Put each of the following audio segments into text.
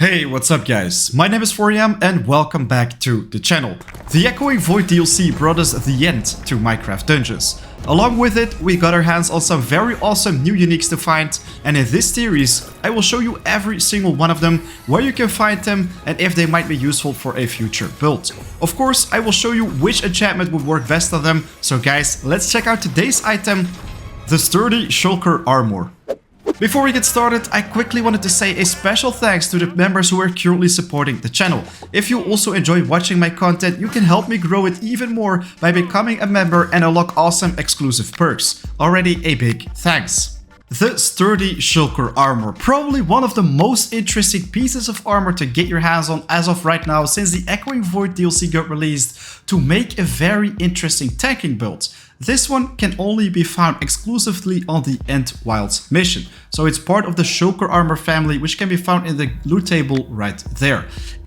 Hey, what's up guys? My name is 4am and welcome back to the channel. The Echoing Void DLC brought us the end to Minecraft Dungeons. Along with it, we got our hands on some very awesome new uniques to find, and in this series, I will show you every single one of them, where you can find them, and if they might be useful for a future build. Of course, I will show you which enchantment would work best on them, so guys, let's check out today's item, the Sturdy Shulker Armor. Before we get started, I quickly wanted to say a special thanks to the members who are currently supporting the channel. If you also enjoy watching my content, you can help me grow it even more by becoming a member and unlock awesome exclusive perks. Already a big thanks. The Sturdy Shulker Armor, probably one of the most interesting pieces of armor to get your hands on as of right now, since the Echoing Void DLC got released, to make a very interesting tanking build. This one can only be found exclusively on the End Wilds mission, so it's part of the Shulker Armor family, which can be found in the loot table right there.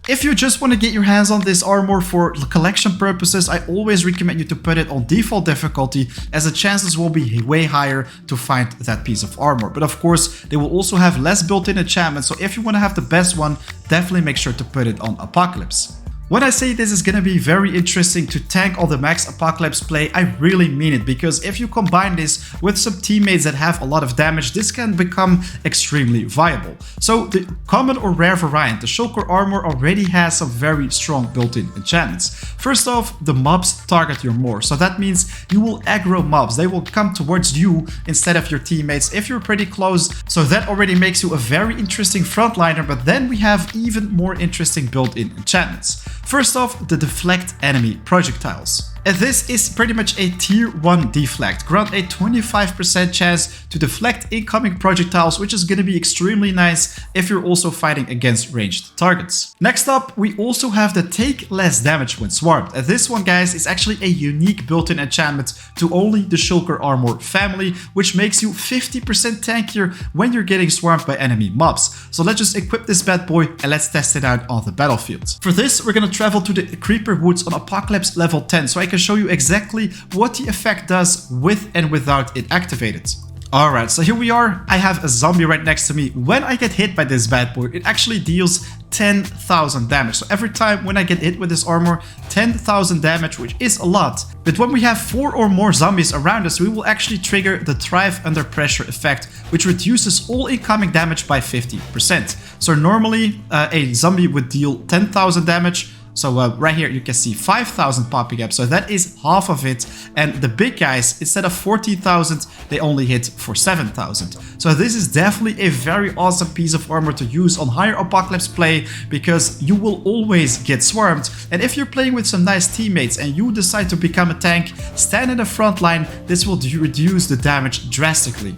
If you just want to get your hands on this armor for collection purposes, I always recommend you to put it on default difficulty, as the chances will be way higher to find that piece of armor. But of course, they will also have less built-in enchantments, so if you want to have the best one, definitely make sure to put it on Apocalypse. When I say this is gonna be very interesting to tank all the max Apocalypse play, I really mean it, because if you combine this with some teammates that have a lot of damage, this can become extremely viable. So the common or rare variant, the Shulker Armor, already has some very strong built-in enchantments. First off, the mobs target your more, so that means you will aggro mobs. They will come towards you instead of your teammates if you're pretty close, so that already makes you a very interesting frontliner. But then we have even more interesting built-in enchantments. First off, the deflect enemy projectiles. And this is pretty much a tier 1 deflect. Grant a 25% chance to deflect incoming projectiles, which is going to be extremely nice if you're also fighting against ranged targets. Next up, we also have the take less damage when swarmed. And this one, guys, is actually a unique built-in enchantment to only the Shulker Armor family, which makes you 50% tankier when you're getting swarmed by enemy mobs. So let's just equip this bad boy and let's test it out on the battlefield. For this, we're going to travel to the Creeper Woods on Apocalypse level 10, so I can show you exactly what the effect does with and without it activated. Alright, so here we are. I have a zombie right next to me. When I get hit by this bad boy, it actually deals 10,000 damage. So every time when I get hit with this armor, 10,000 damage, which is a lot. But when we have 4 or more zombies around us, we will actually trigger the Thrive Under Pressure effect, which reduces all incoming damage by 50%. So normally a zombie would deal 10,000 damage. So right here you can see 5,000 popping up, so that is half of it. And the big guys, instead of 14,000, they only hit for 7,000. So this is definitely a very awesome piece of armor to use on higher Apocalypse play, because you will always get swarmed. And if you're playing with some nice teammates and you decide to become a tank, stand in the front line, this will reduce the damage drastically.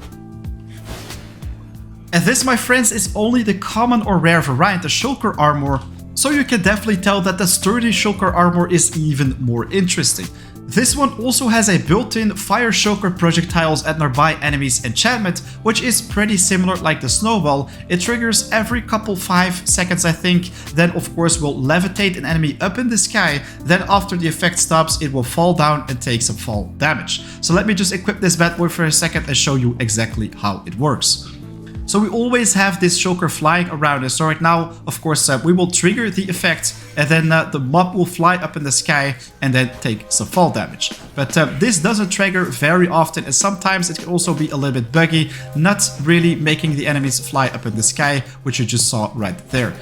And this, my friends, is only the common or rare variant, the Shulker Armor. So you can definitely tell that the Sturdy Shulker Armor is even more interesting. This one also has a built-in Fire Shulker projectiles at nearby enemies enchantment, which is pretty similar like the snowball. It triggers every couple 5 seconds, I think, then of course will levitate an enemy up in the sky, then after the effect stops it will fall down and take some fall damage. So let me just equip this bad boy for a second and show you exactly how it works. So we always have this shulker flying around us. So right now, of course, we will trigger the effect, and then the mob will fly up in the sky and then take some fall damage. But this doesn't trigger very often, and sometimes it can also be a little bit buggy, not really making the enemies fly up in the sky, which you just saw right there.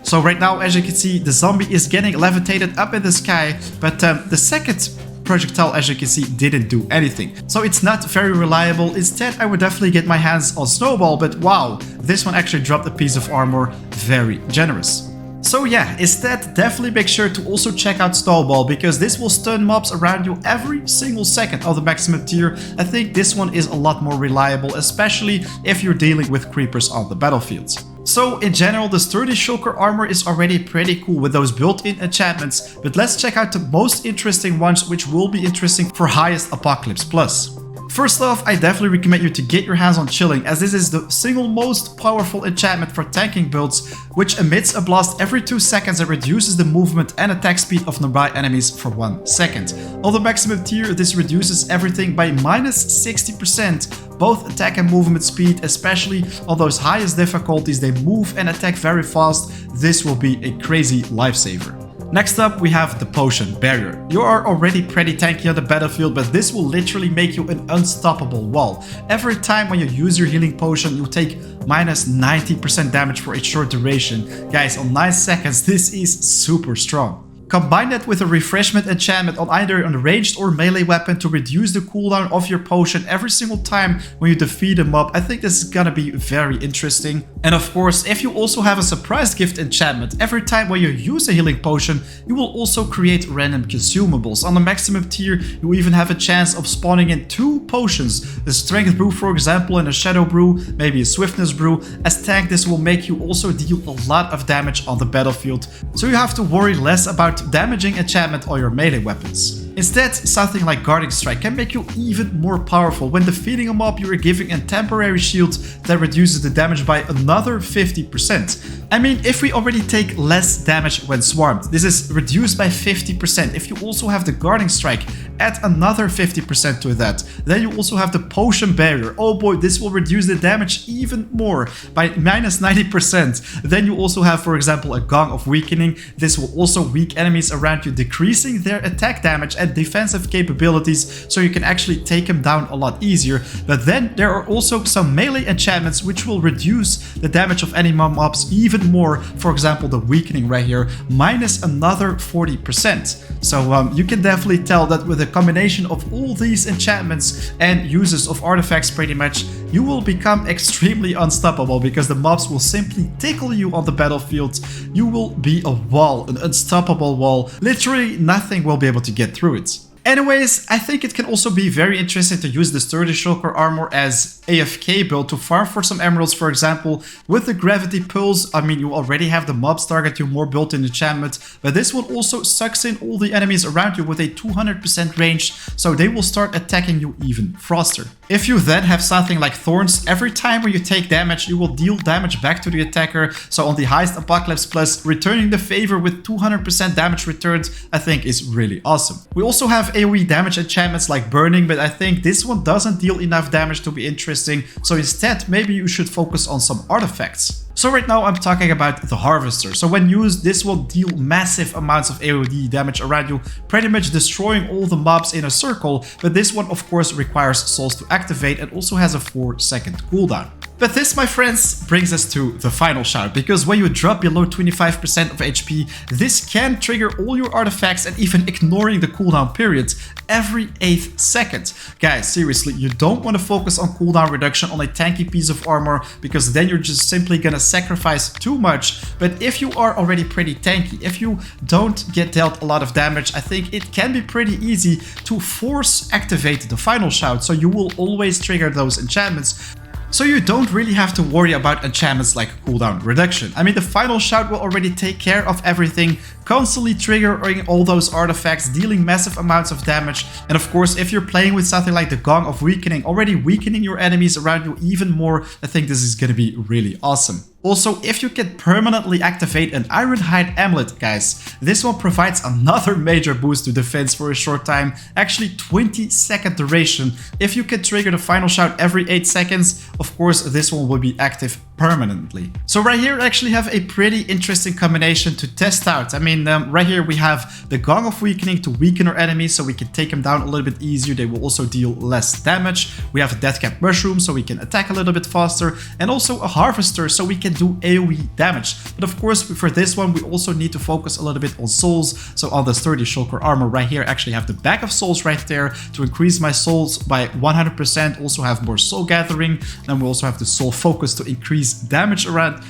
So right now, as you can see, the zombie is getting levitated up in the sky, but the second projectile, as you can see, didn't do anything. So it's not very reliable. Instead, I would definitely get my hands on Snowball, but wow, this one actually dropped a piece of armor, very generous. So yeah, instead, definitely make sure to also check out Snowball, because this will stun mobs around you every single second of the maximum tier. I think this one is a lot more reliable, especially if you're dealing with creepers on the battlefield. So in general, the Sturdy Shulker Armor is already pretty cool with those built-in enchantments, but let's check out the most interesting ones, which will be interesting for highest Apocalypse Plus. First off, I definitely recommend you to get your hands on Chilling, as this is the single most powerful enchantment for tanking builds, which emits a blast every 2 seconds and reduces the movement and attack speed of nearby enemies for 1 second. On the maximum tier, this reduces everything by minus 60%, both attack and movement speed, especially on those highest difficulties. They move and attack very fast. This will be a crazy lifesaver. Next up, we have the Potion Barrier. You are already pretty tanky on the battlefield, but this will literally make you an unstoppable wall. Every time when you use your healing potion, you take minus 90% damage for a short duration. Guys, on 9 seconds, this is super strong. Combine that with a Refreshment enchantment on either a ranged or melee weapon to reduce the cooldown of your potion every single time when you defeat a mob. I think this is gonna be very interesting. And of course, if you also have a surprise gift enchantment, every time when you use a healing potion, you will also create random consumables. On the maximum tier, you even have a chance of spawning in 2 potions. The Strength Brew, for example, and a Shadow Brew, maybe a Swiftness Brew. As tank, this will make you also deal a lot of damage on the battlefield, so you have to worry less about damaging enchantment on your melee weapons. Instead, something like Guarding Strike can make you even more powerful. When defeating a mob, you are giving a temporary shield that reduces the damage by another 50%. I mean, if we already take less damage when swarmed, this is reduced by 50%. If you also have the Guarding Strike, add another 50% to that. Then you also have the Potion Barrier. Oh boy, this will reduce the damage even more by minus 90%. Then you also have, for example, a Gong of Weakening. This will also weaken enemies around you, decreasing their attack damage and defensive capabilities, so you can actually take them down a lot easier. But then there are also some melee enchantments which will reduce the damage of any mobs even more. For example, the Weakening right here, minus another 40%. So you can definitely tell that with a combination of all these enchantments and uses of artifacts pretty much, you will become extremely unstoppable, because the mobs will simply tickle you on the battlefield. You will be a wall, an unstoppable wall. Literally nothing will be able to get through it. Anyways, I think it can also be very interesting to use the Sturdy Shulker Armor as AFK build to farm for some emeralds, for example. With the Gravity Pulse, I mean, you already have the mobs target you more built-in enchantment, but this one also sucks in all the enemies around you with a 200% range, so they will start attacking you even faster. If you then have something like Thorns, every time when you take damage, you will deal damage back to the attacker. So on the highest Apocalypse Plus, returning the favor with 200% damage returned, I think is really awesome. We also have AoE damage enchantments like Burning, but I think this one doesn't deal enough damage to be interesting. So instead, maybe you should focus on some artifacts. So right now I'm talking about the Harvester. So when used, this will deal massive amounts of AoE damage around you, pretty much destroying all the mobs in a circle. But this one of course requires souls to activate and also has a 4-second cooldown. But this, my friends, brings us to the final shout, because when you drop below 25% of HP, this can trigger all your artifacts and even ignoring the cooldown period every 8th second. Guys, seriously, you don't want to focus on cooldown reduction on a tanky piece of armor, because then you're just simply gonna sacrifice too much. But if you are already pretty tanky, if you don't get dealt a lot of damage, I think it can be pretty easy to force activate the final shout, so you will always trigger those enchantments. So you don't really have to worry about enchantments like cooldown reduction. I mean, the final shout will already take care of everything, constantly triggering all those artifacts, dealing massive amounts of damage. And of course, if you're playing with something like the Gong of Weakening, already weakening your enemies around you even more, I think this is gonna be really awesome. Also, if you can permanently activate an Ironhide Amulet, guys, this one provides another major boost to defense for a short time, actually 20-second duration. If you can trigger the final shout every 8 seconds, of course, this one will be active permanently. So right here, I actually have a pretty interesting combination to test out. I mean, right here we have the Gong of Weakening to weaken our enemies, so we can take them down a little bit easier. They will also deal less damage. We have a Deathcap Mushroom, so we can attack a little bit faster, and also a Harvester, so we can do AoE damage. But of course, for this one, we also need to focus a little bit on souls. So on the Sturdy Shulker Armor right here, I actually have the bag of souls right there to increase my souls by 100%. Also have more soul gathering. Then we also have the soul focus to increase damage around,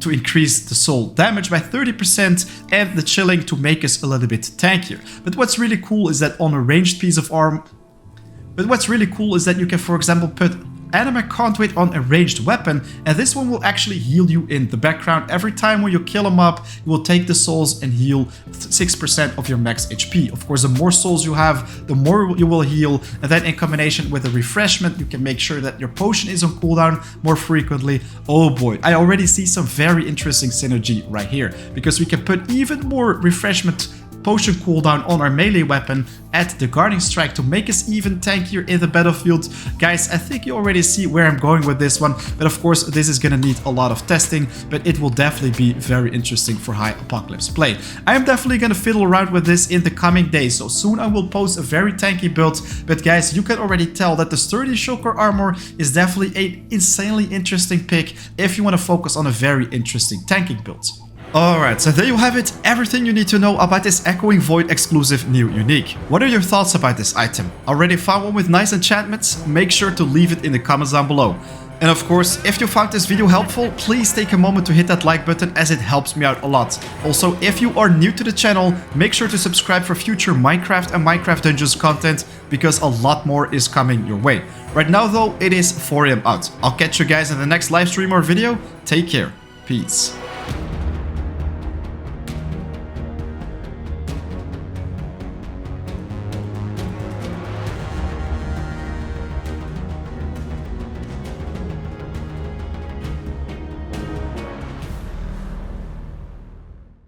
to increase the soul damage by 30%, and the chilling to make us a little bit tankier. But what's really cool is that on a ranged piece of armor, you can, for example, put Anima Conduit on a ranged weapon, and this one will actually heal you in the background. Every time when you kill a mob, you will take the souls and heal 6% of your max HP. Of course, the more souls you have, the more you will heal, and then in combination with the Refreshment, you can make sure that your potion is on cooldown more frequently. Oh boy, I already see some very interesting synergy right here, because we can put even more Refreshment potion cooldown on our melee weapon at the guarding strike to make us even tankier in the battlefield. Guys, I think you already see where I'm going with this one, but of course this is gonna need a lot of testing, but it will definitely be very interesting for high apocalypse play. I am definitely gonna fiddle around with this in the coming days, so soon I will post a very tanky build, but guys, you can already tell that the Sturdy Shulker Armor is definitely an insanely interesting pick if you want to focus on a very interesting tanking build. Alright, so there you have it, everything you need to know about this Echoing Void exclusive new unique. What are your thoughts about this item? Already found one with nice enchantments? Make sure to leave it in the comments down below. And of course, if you found this video helpful, please take a moment to hit that like button as it helps me out a lot. Also, if you are new to the channel, make sure to subscribe for future Minecraft and Minecraft Dungeons content, because a lot more is coming your way. Right now though, it is 4 AM out. I'll catch you guys in the next live stream or video. Take care. Peace.